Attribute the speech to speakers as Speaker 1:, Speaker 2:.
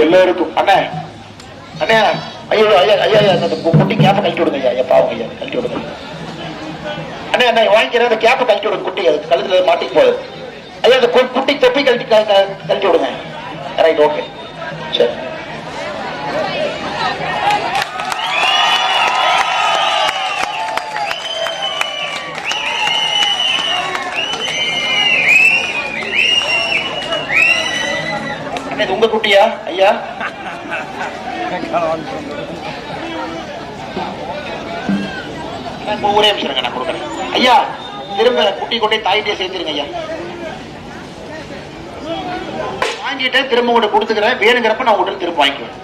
Speaker 1: எல்லோருக்கும் அண்ணே அண்ணே ஐயோ ஐயா ஐயா அந்த குட்டி கேப்பை கழட்டி விடுங்க ஐயா. ஐயா பாவம் ஐயா கழட்டி விடுங்க அண்ணே. அண்ணா வாங்கிக்கிறேன் அந்த கேப்பை கழட்டி விடுங்க. குட்டி அது கழுத்துல மாட்டிக்கு போகுது ஐயா. அந்த குட்டி தொப்பி கழட்டி விடுங்க. ரைட் ஓகே சரி. உங்க குட்டியா ஐயா? ஒரே நிமிஷம் நான் கொடுக்குறேன் ஐயா. திரும்ப குட்டி கொண்டே தாயிட்டே சேர்த்துருங்க ஐயா. வாங்கிட்டு திரும்ப உங்கள்கிட்ட கொடுத்துக்கிறேன். வேணுங்கிறப்ப நான் உடனே திரும்ப வாங்கிக்குவேன்.